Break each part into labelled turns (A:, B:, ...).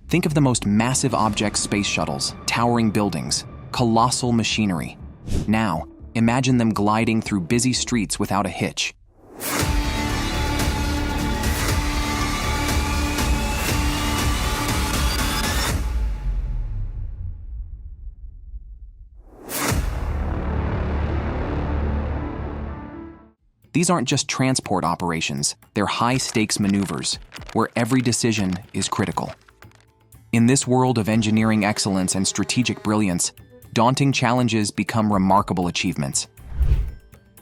A: Think of the most massive objects: space shuttles, towering buildings, colossal machinery. Now, imagine them gliding through busy streets without a hitch. These aren't just transport operations, they're high-stakes maneuvers, where every decision is critical. In this world of engineering excellence and strategic brilliance, daunting challenges become remarkable achievements.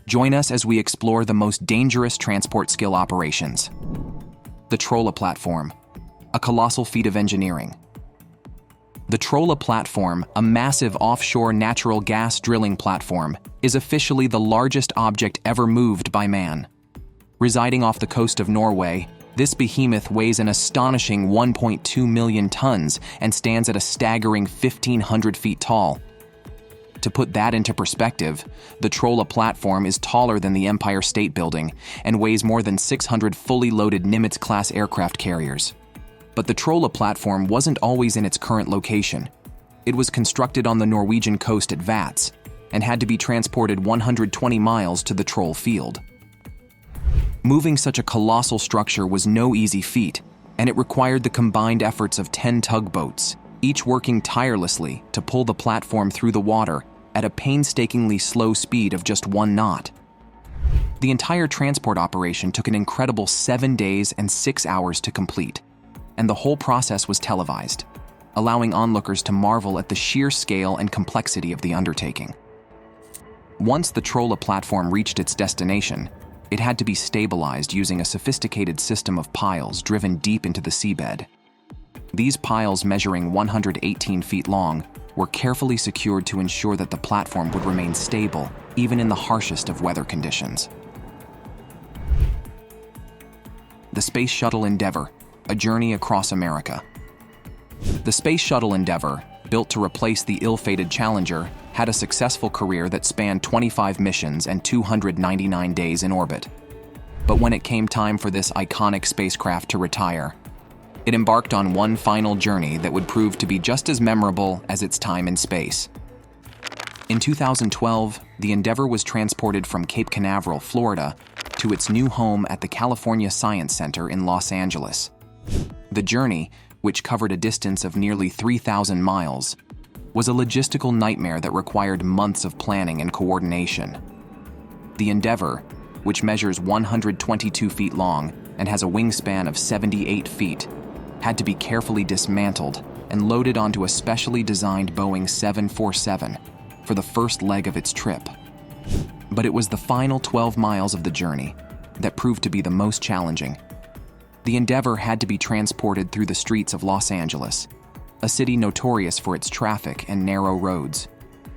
A: Join us as we explore the most dangerous transport skill operations. The Trolla Platform, a colossal feat of engineering. The Trolla Platform, a massive offshore natural gas drilling platform, is officially the largest object ever moved by man. Residing off the coast of Norway, this behemoth weighs an astonishing 1.2 million tons and stands at a staggering 1,500 feet tall. To put that into perspective, the Trolla Platform is taller than the Empire State Building and weighs more than 600 fully loaded Nimitz-class aircraft carriers. But the Trolla Platform wasn't always in its current location. It was constructed on the Norwegian coast at Vats and had to be transported 120 miles to the Troll field. Moving such a colossal structure was no easy feat, and it required the combined efforts of 10 tugboats, each working tirelessly to pull the platform through the water at a painstakingly slow speed of just 1 knot. The entire transport operation took an incredible 7 days and 6 hours to complete, and the whole process was televised, allowing onlookers to marvel at the sheer scale and complexity of the undertaking. Once the Trolla Platform reached its destination, it had to be stabilized using a sophisticated system of piles driven deep into the seabed. These piles, measuring 118 feet long, were carefully secured to ensure that the platform would remain stable even in the harshest of weather conditions. The Space Shuttle Endeavour, a journey across America. The Space Shuttle Endeavour, built to replace the ill-fated Challenger, had a successful career that spanned 25 missions and 299 days in orbit. But when it came time for this iconic spacecraft to retire, it embarked on one final journey that would prove to be just as memorable as its time in space. In 2012, the Endeavour was transported from Cape Canaveral, Florida, to its new home at the California Science Center in Los Angeles. The journey, which covered a distance of nearly 3,000 miles, was a logistical nightmare that required months of planning and coordination. The Endeavour, which measures 122 feet long and has a wingspan of 78 feet, had to be carefully dismantled and loaded onto a specially designed Boeing 747 for the first leg of its trip. But it was the final 12 miles of the journey that proved to be the most challenging. The Endeavour had to be transported through the streets of Los Angeles, a city notorious for its traffic and narrow roads.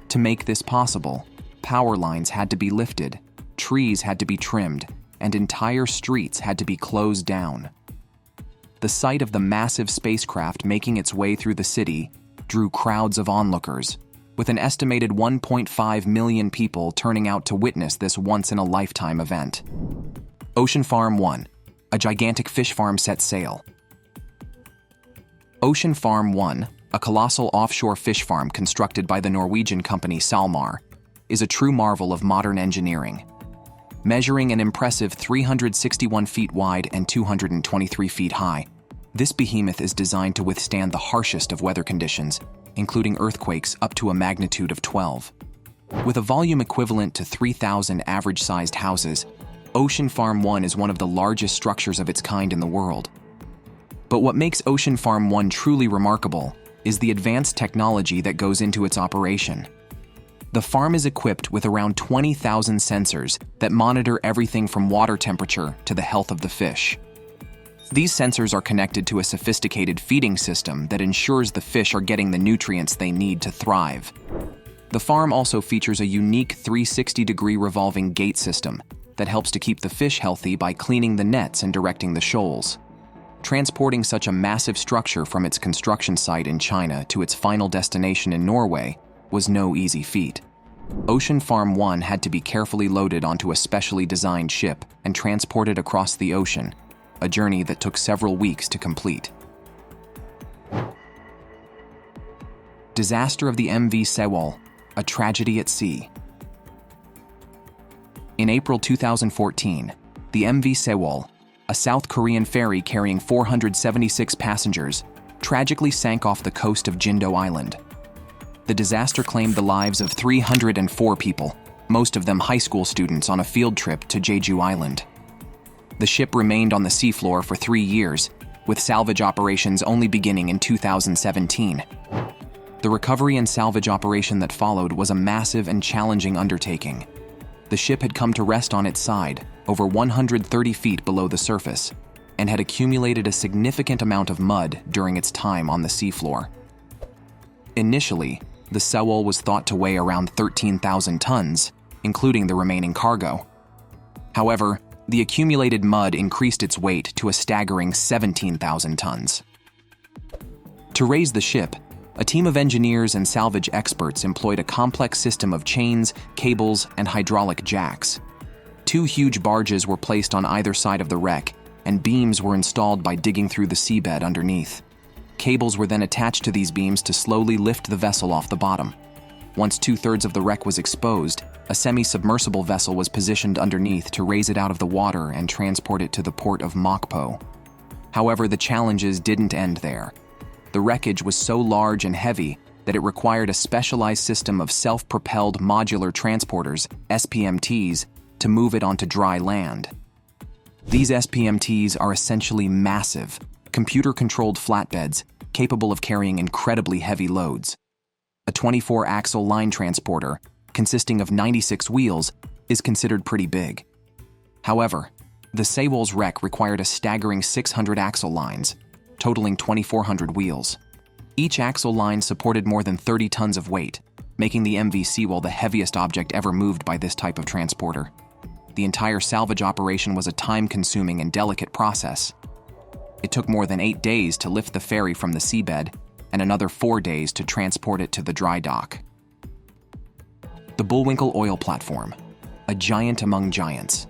A: To make this possible, power lines had to be lifted, trees had to be trimmed, and entire streets had to be closed down. The sight of the massive spacecraft making its way through the city drew crowds of onlookers, with an estimated 1.5 million people turning out to witness this once-in-a-lifetime event. Ocean Farm 1. A gigantic fish farm set sail. Ocean Farm 1, a colossal offshore fish farm constructed by the Norwegian company SalMar, is a true marvel of modern engineering. Measuring an impressive 361 feet wide and 223 feet high, this behemoth is designed to withstand the harshest of weather conditions, including earthquakes up to a magnitude of 12. With a volume equivalent to 3,000 average-sized houses, Ocean Farm 1 is one of the largest structures of its kind in the world. But what makes Ocean Farm 1 truly remarkable is the advanced technology that goes into its operation. The farm is equipped with around 20,000 sensors that monitor everything from water temperature to the health of the fish. These sensors are connected to a sophisticated feeding system that ensures the fish are getting the nutrients they need to thrive. The farm also features a unique 360-degree revolving gate system that helps to keep the fish healthy by cleaning the nets and directing the shoals. Transporting such a massive structure from its construction site in China to its final destination in Norway was no easy feat. Ocean Farm 1 had to be carefully loaded onto a specially designed ship and transported across the ocean, a journey that took several weeks to complete. Disaster of the MV Sewol, a tragedy at sea. In April 2014, the MV Sewol, a South Korean ferry carrying 476 passengers, tragically sank off the coast of Jindo Island. The disaster claimed the lives of 304 people, most of them high school students on a field trip to Jeju Island. The ship remained on the seafloor for 3 years, with salvage operations only beginning in 2017. The recovery and salvage operation that followed was a massive and challenging undertaking. The ship had come to rest on its side, over 130 feet below the surface, and had accumulated a significant amount of mud during its time on the seafloor. Initially, the Sewol was thought to weigh around 13,000 tons, including the remaining cargo. However, the accumulated mud increased its weight to a staggering 17,000 tons. To raise the ship, a team of engineers and salvage experts employed a complex system of chains, cables, and hydraulic jacks. 2 huge barges were placed on either side of the wreck, and beams were installed by digging through the seabed underneath. Cables were then attached to these beams to slowly lift the vessel off the bottom. Once 2/3 of the wreck was exposed, a semi-submersible vessel was positioned underneath to raise it out of the water and transport it to the port of Mokpo. However, the challenges didn't end there. The wreckage was so large and heavy that it required a specialized system of self-propelled modular transporters, SPMTs, to move it onto dry land. These SPMTs are essentially massive, computer-controlled flatbeds capable of carrying incredibly heavy loads. A 24-axle line transporter, consisting of 96 wheels, is considered pretty big. However, the Sewol's wreck required a staggering 600 axle lines, totaling 2,400 wheels. Each axle line supported more than 30 tons of weight, making the MV Sewol the heaviest object ever moved by this type of transporter. The entire salvage operation was a time-consuming and delicate process. It took more than 8 days to lift the ferry from the seabed, and another 4 days to transport it to the dry dock. The Bullwinkle Oil Platform, a giant among giants.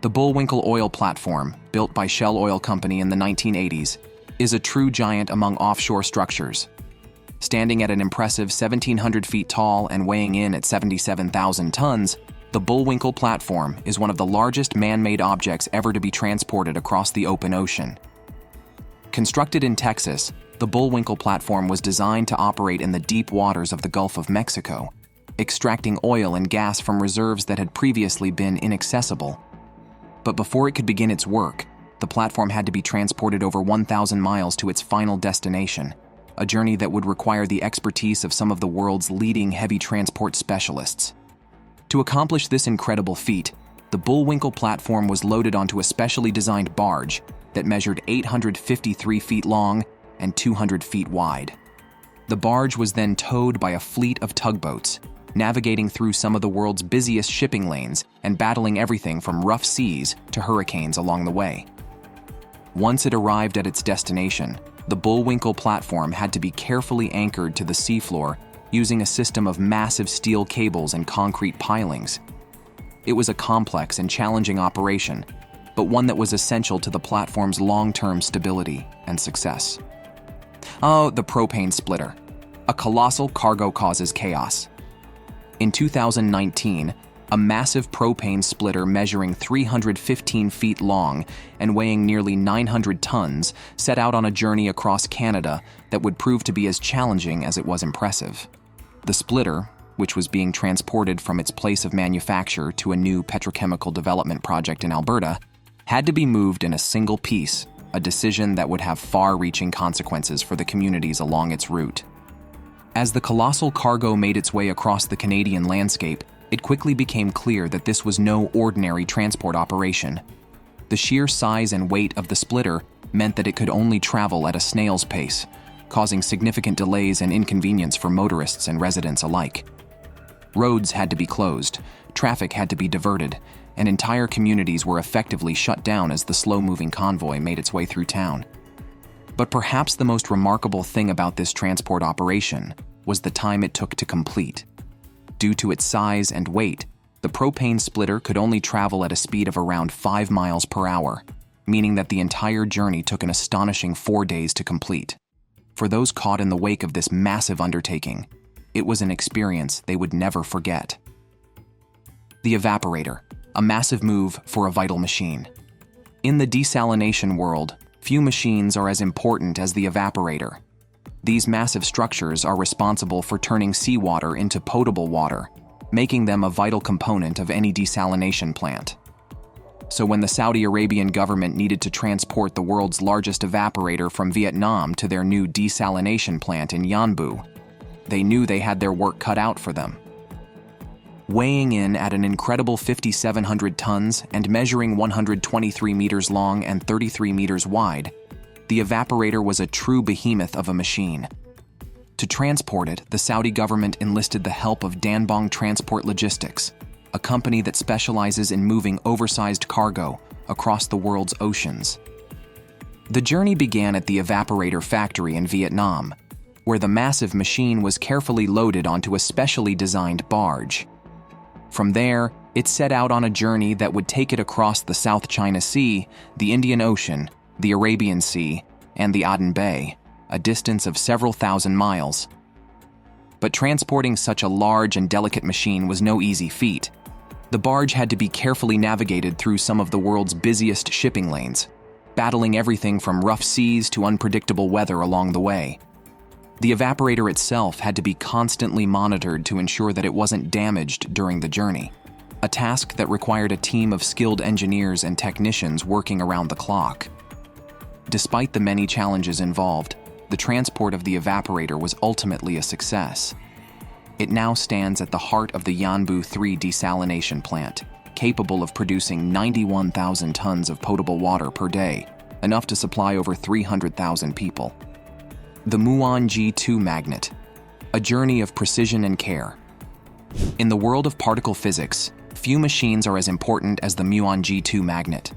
A: The Bullwinkle Oil Platform, built by Shell Oil Company in the 1980s, is a true giant among offshore structures. Standing at an impressive 1,700 feet tall and weighing in at 77,000 tons, the Bullwinkle Platform is one of the largest man-made objects ever to be transported across the open ocean. Constructed in Texas, the Bullwinkle Platform was designed to operate in the deep waters of the Gulf of Mexico, extracting oil and gas from reserves that had previously been inaccessible. But before it could begin its work, the platform had to be transported over 1,000 miles to its final destination, a journey that would require the expertise of some of the world's leading heavy transport specialists. To accomplish this incredible feat, the Bullwinkle Platform was loaded onto a specially designed barge that measured 853 feet long and 200 feet wide. The barge was then towed by a fleet of tugboats, navigating through some of the world's busiest shipping lanes and battling everything from rough seas to hurricanes along the way. Once it arrived at its destination, the Bullwinkle Platform had to be carefully anchored to the seafloor using a system of massive steel cables and concrete pilings. It was a complex and challenging operation, but one that was essential to the platform's long-term stability and success. Oh, the Propane Splitter. A colossal cargo causes chaos. In 2019, a massive propane splitter measuring 315 feet long and weighing nearly 900 tons set out on a journey across Canada that would prove to be as challenging as it was impressive. The splitter, which was being transported from its place of manufacture to a new petrochemical development project in Alberta, had to be moved in a single piece, a decision that would have far-reaching consequences for the communities along its route. As the colossal cargo made its way across the Canadian landscape, it quickly became clear that this was no ordinary transport operation. The sheer size and weight of the splitter meant that it could only travel at a snail's pace, causing significant delays and inconvenience for motorists and residents alike. Roads had to be closed, traffic had to be diverted, and entire communities were effectively shut down as the slow-moving convoy made its way through town. But perhaps the most remarkable thing about this transport operation was the time it took to complete. Due to its size and weight, the propane splitter could only travel at a speed of around 5 miles per hour, meaning that the entire journey took an astonishing 4 days to complete. For those caught in the wake of this massive undertaking, it was an experience they would never forget. The Evaporator, a massive move for a vital machine. In the desalination world, few machines are as important as the Evaporator. These massive structures are responsible for turning seawater into potable water, making them a vital component of any desalination plant. So when the Saudi Arabian government needed to transport the world's largest evaporator from Vietnam to their new desalination plant in Yanbu, they knew they had their work cut out for them. Weighing in at an incredible 5,700 tons and measuring 123 meters long and 33 meters wide, the Evaporator was a true behemoth of a machine. To transport it, the Saudi government enlisted the help of Danbong Transport Logistics, a company that specializes in moving oversized cargo across the world's oceans. The journey began at the Evaporator factory in Vietnam, where the massive machine was carefully loaded onto a specially designed barge. From there, it set out on a journey that would take it across the South China Sea, the Indian Ocean, the Arabian Sea, and the Aden Bay, a distance of several thousand miles. But transporting such a large and delicate machine was no easy feat. The barge had to be carefully navigated through some of the world's busiest shipping lanes, battling everything from rough seas to unpredictable weather along the way. The Evaporator itself had to be constantly monitored to ensure that it wasn't damaged during the journey, a task that required a team of skilled engineers and technicians working around the clock. Despite the many challenges involved, the transport of the Evaporator was ultimately a success. It now stands at the heart of the Yanbu 3 desalination plant, capable of producing 91,000 tons of potable water per day, enough to supply over 300,000 people. The Muon G2 Magnet, a journey of precision and care. In the world of particle physics, few machines are as important as the Muon G2 Magnet.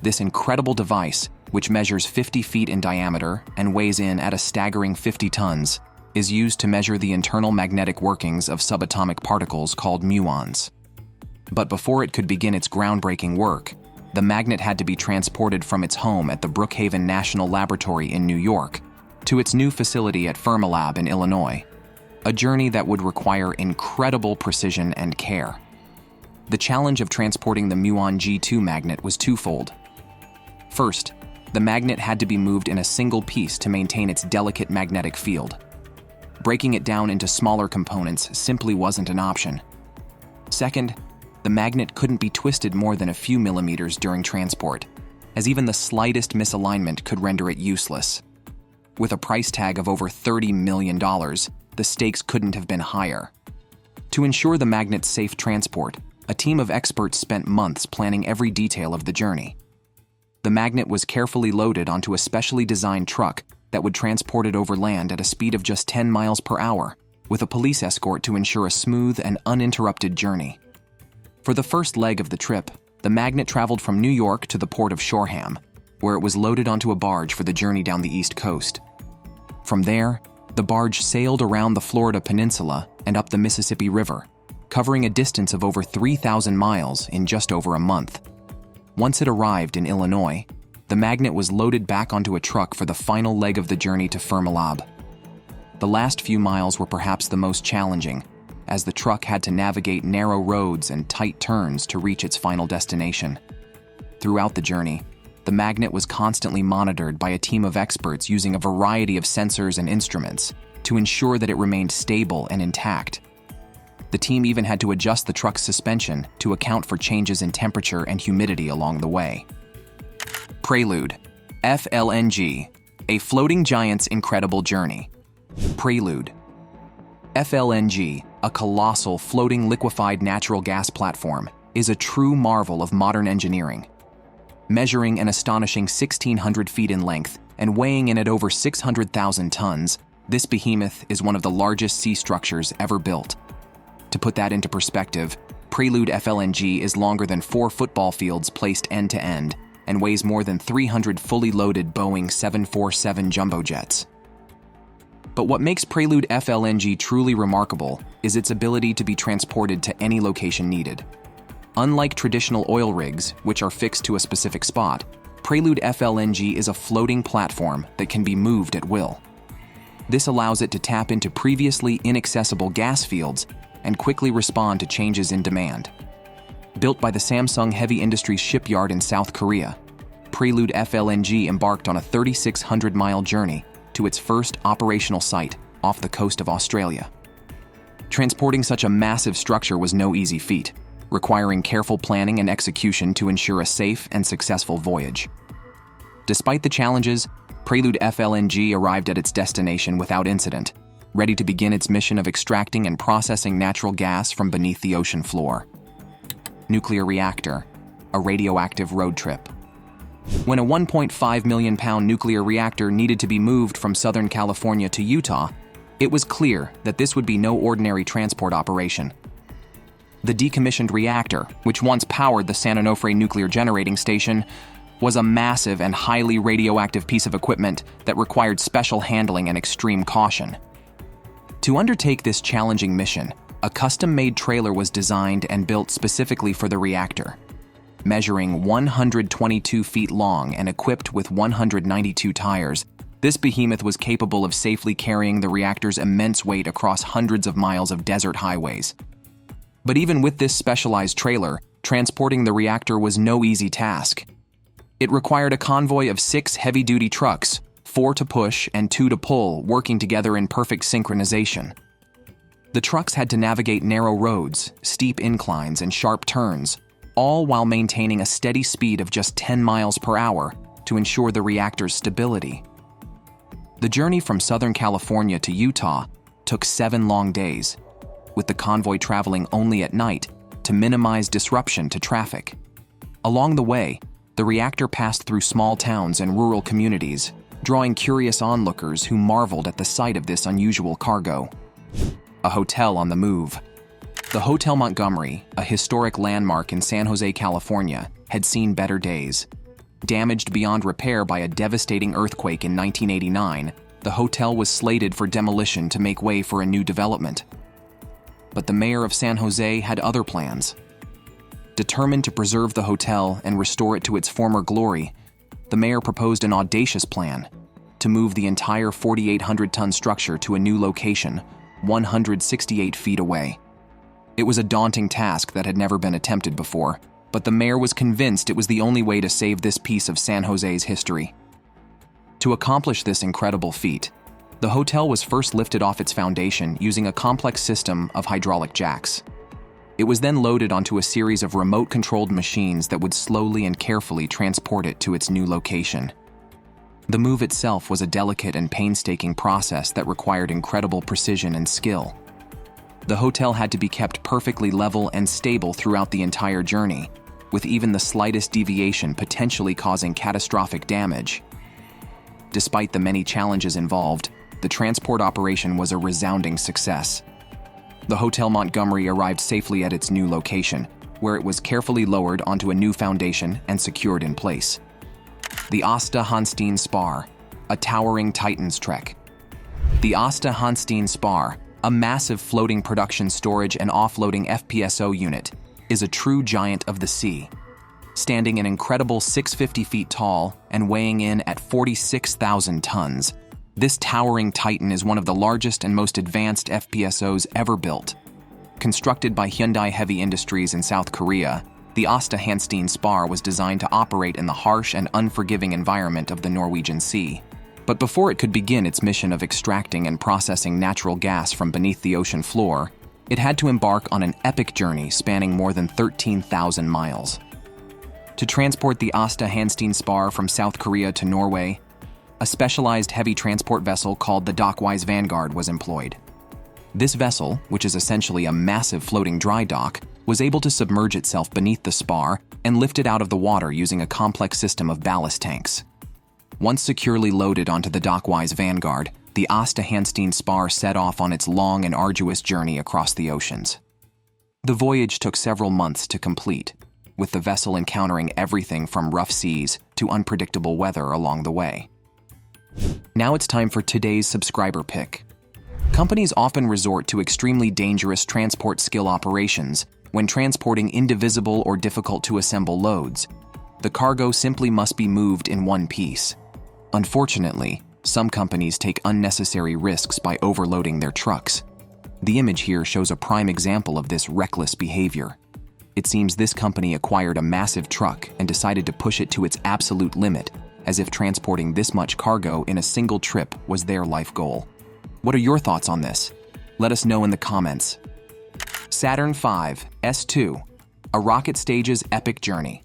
A: This incredible device, which measures 50 feet in diameter and weighs in at a staggering 50 tons, is used to measure the internal magnetic workings of subatomic particles called muons. But before it could begin its groundbreaking work, the magnet had to be transported from its home at the Brookhaven National Laboratory in New York to its new facility at Fermilab in Illinois, a journey that would require incredible precision and care. The challenge of transporting the Muon G2 magnet was twofold. First, the magnet had to be moved in a single piece to maintain its delicate magnetic field. Breaking it down into smaller components simply wasn't an option. Second, the magnet couldn't be twisted more than a few millimeters during transport, as even the slightest misalignment could render it useless. With a price tag of over $30 million, the stakes couldn't have been higher. To ensure the magnet's safe transport, a team of experts spent months planning every detail of the journey. The magnet was carefully loaded onto a specially designed truck that would transport it over land at a speed of just 10 miles per hour, with a police escort to ensure a smooth and uninterrupted journey. For the first leg of the trip, the magnet traveled from New York to the port of Shoreham, where it was loaded onto a barge for the journey down the East Coast. From there, the barge sailed around the Florida Peninsula and up the Mississippi River, covering a distance of over 3,000 miles in just over a month. Once it arrived in Illinois, the magnet was loaded back onto a truck for the final leg of the journey to Fermilab. The last few miles were perhaps the most challenging, as the truck had to navigate narrow roads and tight turns to reach its final destination. Throughout the journey, the magnet was constantly monitored by a team of experts using a variety of sensors and instruments to ensure that it remained stable and intact. The team even had to adjust the truck's suspension to account for changes in temperature and humidity along the way. Prelude FLNG, a floating giant's incredible journey. Prelude FLNG, a colossal floating liquefied natural gas platform, is a true marvel of modern engineering. Measuring an astonishing 1,600 feet in length and weighing in at over 600,000 tons, this behemoth is one of the largest sea structures ever built. To put that into perspective, Prelude FLNG is longer than 4 football fields placed end to end and weighs more than 300 fully loaded Boeing 747 jumbo jets. But what makes Prelude FLNG truly remarkable is its ability to be transported to any location needed. Unlike traditional oil rigs, which are fixed to a specific spot, Prelude FLNG is a floating platform that can be moved at will. This allows it to tap into previously inaccessible gas fields and quickly respond to changes in demand. Built by the Samsung Heavy Industries shipyard in South Korea, Prelude FLNG embarked on a 3,600-mile journey to its first operational site off the coast of Australia. Transporting such a massive structure was no easy feat, requiring careful planning and execution to ensure a safe and successful voyage. Despite the challenges, Prelude FLNG arrived at its destination without incident, ready to begin its mission of extracting and processing natural gas from beneath the ocean floor. Nuclear reactor, a radioactive road trip. When a 1.5 million pound nuclear reactor needed to be moved from Southern California to Utah, it was clear that this would be no ordinary transport operation. The decommissioned reactor, which once powered the San Onofre nuclear generating station, was a massive and highly radioactive piece of equipment that required special handling and extreme caution. To undertake this challenging mission, a custom-made trailer was designed and built specifically for the reactor. Measuring 122 feet long and equipped with 192 tires, this behemoth was capable of safely carrying the reactor's immense weight across hundreds of miles of desert highways. But even with this specialized trailer, transporting the reactor was no easy task. It required a convoy of 6 heavy-duty trucks, 4 to push and 2 to pull, working together in perfect synchronization. The trucks had to navigate narrow roads, steep inclines, and sharp turns, all while maintaining a steady speed of just 10 miles per hour to ensure the reactor's stability. The journey from Southern California to Utah took 7 long days, with the convoy traveling only at night to minimize disruption to traffic. Along the way, the reactor passed through small towns and rural communities, drawing curious onlookers who marveled at the sight of this unusual cargo. A hotel on the move. The Hotel Montgomery, a historic landmark in San Jose, California, had seen better days. Damaged beyond repair by a devastating earthquake in 1989, the hotel was slated for demolition to make way for a new development. But the mayor of San Jose had other plans. Determined to preserve the hotel and restore it to its former glory, the mayor proposed an audacious plan to move the entire 4,800-ton structure to a new location, 168 feet away. It was a daunting task that had never been attempted before, but the mayor was convinced it was the only way to save this piece of San Jose's history. To accomplish this incredible feat, the hotel was first lifted off its foundation using a complex system of hydraulic jacks. It was then loaded onto a series of remote-controlled machines that would slowly and carefully transport it to its new location. The move itself was a delicate and painstaking process that required incredible precision and skill. The hotel had to be kept perfectly level and stable throughout the entire journey, with even the slightest deviation potentially causing catastrophic damage. Despite the many challenges involved, the transport operation was a resounding success. The Hotel Montgomery arrived safely at its new location, where it was carefully lowered onto a new foundation and secured in place. The Asta Hanstein Spar, a towering Titan's trek. The Asta Hanstein Spar, a massive floating production storage and offloading FPSO unit, is a true giant of the sea. Standing an incredible 650 feet tall and weighing in at 46,000 tons, this towering Titan is one of the largest and most advanced FPSOs ever built. Constructed by Hyundai Heavy Industries in South Korea, the Asta Hanstein Spar was designed to operate in the harsh and unforgiving environment of the Norwegian Sea. But before it could begin its mission of extracting and processing natural gas from beneath the ocean floor, it had to embark on an epic journey spanning more than 13,000 miles. To transport the Asta Hanstein Spar from South Korea to Norway, a specialized heavy transport vessel called the Dockwise Vanguard was employed. This vessel, which is essentially a massive floating dry dock, was able to submerge itself beneath the spar and lift it out of the water using a complex system of ballast tanks. Once securely loaded onto the Dockwise Vanguard, the Asta Hanstein Spar set off on its long and arduous journey across the oceans. The voyage took several months to complete, with the vessel encountering everything from rough seas to unpredictable weather along the way. Now it's time for today's subscriber pick. Companies often resort to extremely dangerous transport skill operations when transporting indivisible or difficult-to-assemble loads. The cargo simply must be moved in one piece. Unfortunately, Some companies take unnecessary risks by overloading their trucks. The image here shows a prime example of this reckless behavior. It seems this company acquired a massive truck and decided to push it to its absolute limit, as if transporting this much cargo in a single trip was their life goal. What are your thoughts on this? Let us know in the comments. Saturn V S2, a rocket stage's epic journey.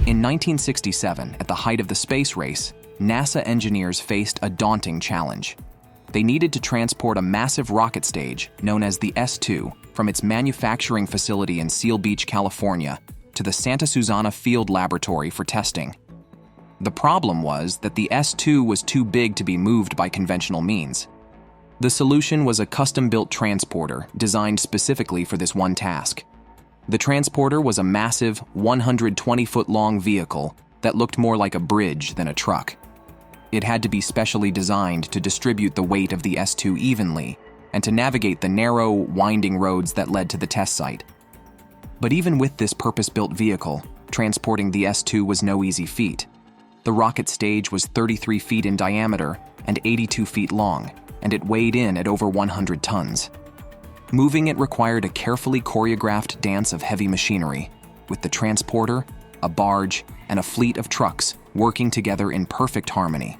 A: In 1967, at the height of the space race, NASA engineers faced a daunting challenge. They needed to transport a massive rocket stage, known as the S2, from its manufacturing facility in Seal Beach, California, to the Santa Susana Field Laboratory for testing. The problem was that the S2 was too big to be moved by conventional means. The solution was a custom-built transporter designed specifically for this one task. The transporter was a massive, 120-foot-long vehicle that looked more like a bridge than a truck. It had to be specially designed to distribute the weight of the S2 evenly and to navigate the narrow, winding roads that led to the test site. But even with this purpose-built vehicle, transporting the S2 was no easy feat. The rocket stage was 33 feet in diameter and 82 feet long, and it weighed in at over 100 tons. Moving it required a carefully choreographed dance of heavy machinery, with the transporter, a barge, and a fleet of trucks working together in perfect harmony.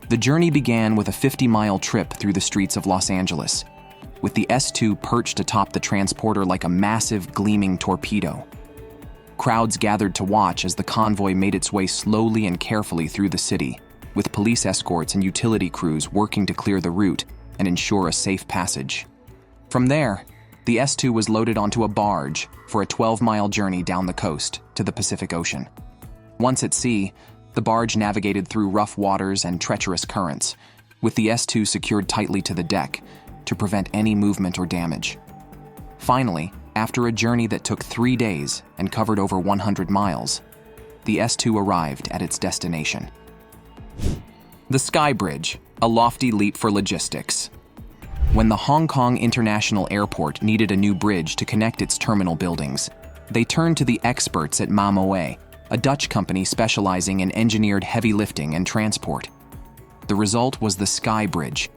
A: The journey began with a 50-mile trip through the streets of Los Angeles, with the S2 perched atop the transporter like a massive, gleaming torpedo. Crowds gathered to watch as the convoy made its way slowly and carefully through the city, with police escorts and utility crews working to clear the route and ensure a safe passage. From there, the S2 was loaded onto a barge for a 12-mile journey down the coast to the Pacific Ocean. Once at sea, the barge navigated through rough waters and treacherous currents, with the S2 secured tightly to the deck to prevent any movement or damage. Finally, after a journey that took 3 days and covered over 100 miles, the S2 arrived at its destination. The Sky Bridge, a lofty leap for logistics. When the Hong Kong International Airport needed a new bridge to connect its terminal buildings, they turned to the experts at MAMOE, a Dutch company specializing in engineered heavy lifting and transport. The result was the Sky Bridge,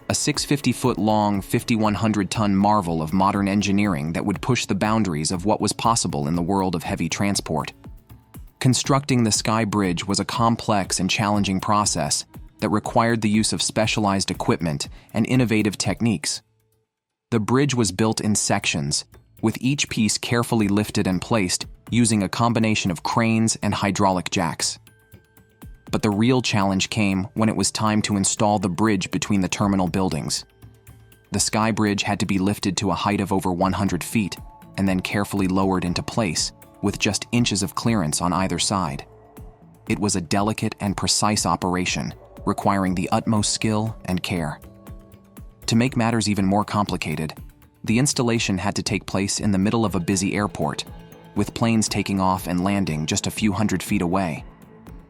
A: a 650-foot-long, 5,100-ton marvel of modern engineering that would push the boundaries of what was possible in the world of heavy transport. Constructing the Sky Bridge was a complex and challenging process that required the use of specialized equipment and innovative techniques. The bridge was built in sections, with each piece carefully lifted and placed using a combination of cranes and hydraulic jacks. But the real challenge came when it was time to install the bridge between the terminal buildings. The Sky Bridge had to be lifted to a height of over 100 feet and then carefully lowered into place, with just inches of clearance on either side. It was a delicate and precise operation, requiring the utmost skill and care. To make matters even more complicated, the installation had to take place in the middle of a busy airport, with planes taking off and landing just a few hundred feet away.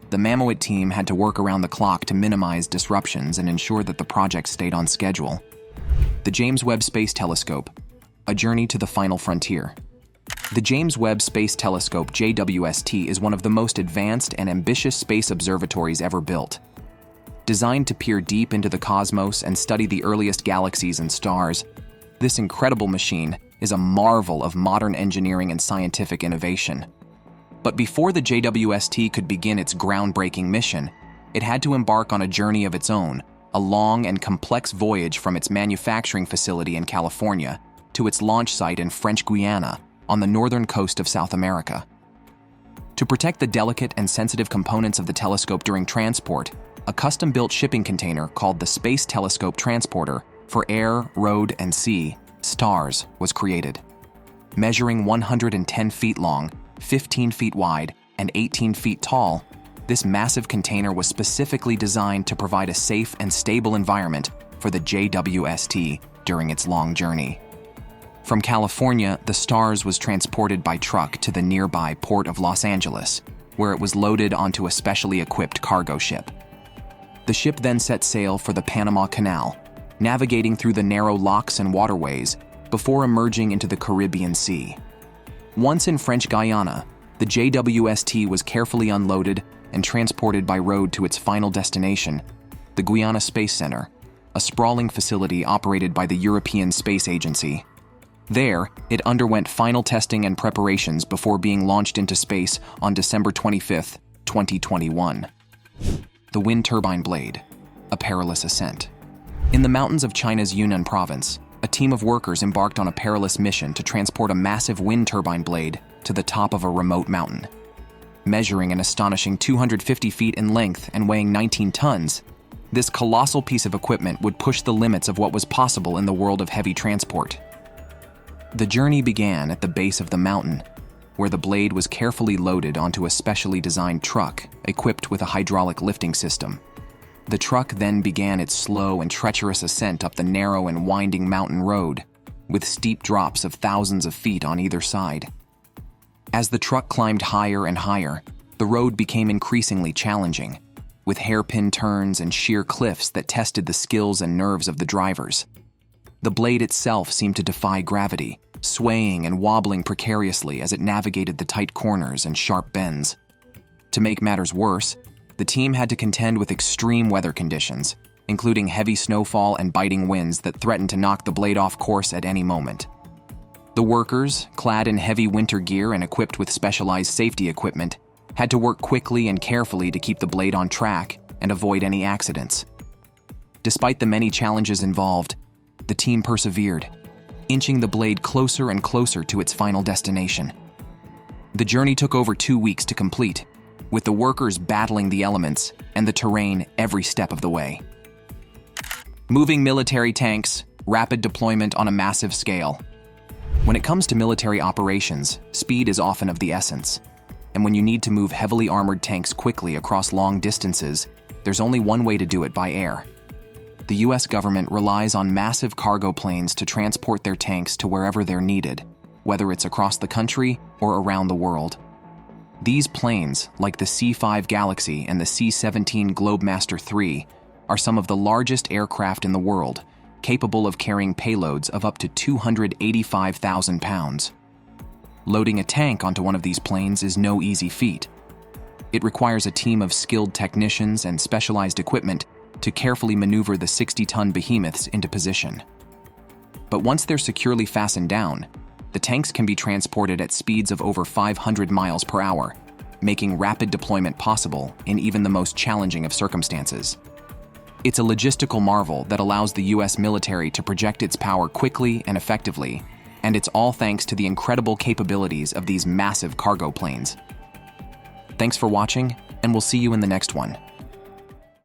A: The MAMOE team had to work around the clock to minimize disruptions and ensure that the project stayed on schedule. The James Webb Space Telescope, a journey to the final frontier. The James Webb Space Telescope JWST is one of the most advanced and ambitious space observatories ever built. Designed to peer deep into the cosmos and study the earliest galaxies and stars, this incredible machine is a marvel of modern engineering and scientific innovation. But before the JWST could begin its groundbreaking mission, it had to embark on a journey of its own, a long and complex voyage from its manufacturing facility in California to its launch site in French Guiana on the northern coast of South America. To protect the delicate and sensitive components of the telescope during transport, a custom-built shipping container called the Space Telescope Transporter for Air, Road, and Sea, STARS, was created. Measuring 110 feet long, 15 feet wide, and 18 feet tall, this massive container was specifically designed to provide a safe and stable environment for the JWST during its long journey. From California, the STARS was transported by truck to the nearby port of Los Angeles, where it was loaded onto a specially equipped cargo ship. The ship then set sail for the Panama Canal, navigating through the narrow locks and waterways before emerging into the Caribbean Sea. Once in French Guiana, the JWST was carefully unloaded and transported by road to its final destination, the Guyana Space Center, a sprawling facility operated by the European Space Agency. There, it underwent final testing and preparations before being launched into space on December 25, 2021. The wind turbine blade, a perilous ascent. In the mountains of China's Yunnan province, a team of workers embarked on a perilous mission to transport a massive wind turbine blade to the top of a remote mountain. Measuring an astonishing 250 feet in length and weighing 19 tons, this colossal piece of equipment would push the limits of what was possible in the world of heavy transport. The journey began at the base of the mountain, where the blade was carefully loaded onto a specially designed truck equipped with a hydraulic lifting system. The truck then began its slow and treacherous ascent up the narrow and winding mountain road, with steep drops of thousands of feet on either side. As the truck climbed higher and higher, the road became increasingly challenging, with hairpin turns and sheer cliffs that tested the skills and nerves of the drivers. The blade itself seemed to defy gravity, swaying and wobbling precariously as it navigated the tight corners and sharp bends. To make matters worse, the team had to contend with extreme weather conditions, including heavy snowfall and biting winds that threatened to knock the blade off course at any moment. The workers, clad in heavy winter gear and equipped with specialized safety equipment, had to work quickly and carefully to keep the blade on track and avoid any accidents. Despite the many challenges involved, the team persevered, inching the blade closer and closer to its final destination. The journey took over 2 weeks to complete, with the workers battling the elements and the terrain every step of the way. Moving military tanks, rapid deployment on a massive scale. When it comes to military operations, speed is often of the essence. And when you need to move heavily armored tanks quickly across long distances, there's only one way to do it: by air. The US government relies on massive cargo planes to transport their tanks to wherever they're needed, whether it's across the country or around the world. These planes, like the C-5 Galaxy and the C-17 Globemaster III, are some of the largest aircraft in the world, capable of carrying payloads of up to 285,000 pounds. Loading a tank onto one of these planes is no easy feat. It requires a team of skilled technicians and specialized equipment to carefully maneuver the 60-ton behemoths into position. But once they're securely fastened down, the tanks can be transported at speeds of over 500 miles per hour, making rapid deployment possible in even the most challenging of circumstances. It's a logistical marvel that allows the US military to project its power quickly and effectively, and it's all thanks to the incredible capabilities of these massive cargo planes. Thanks for watching, and we'll see you in the next one.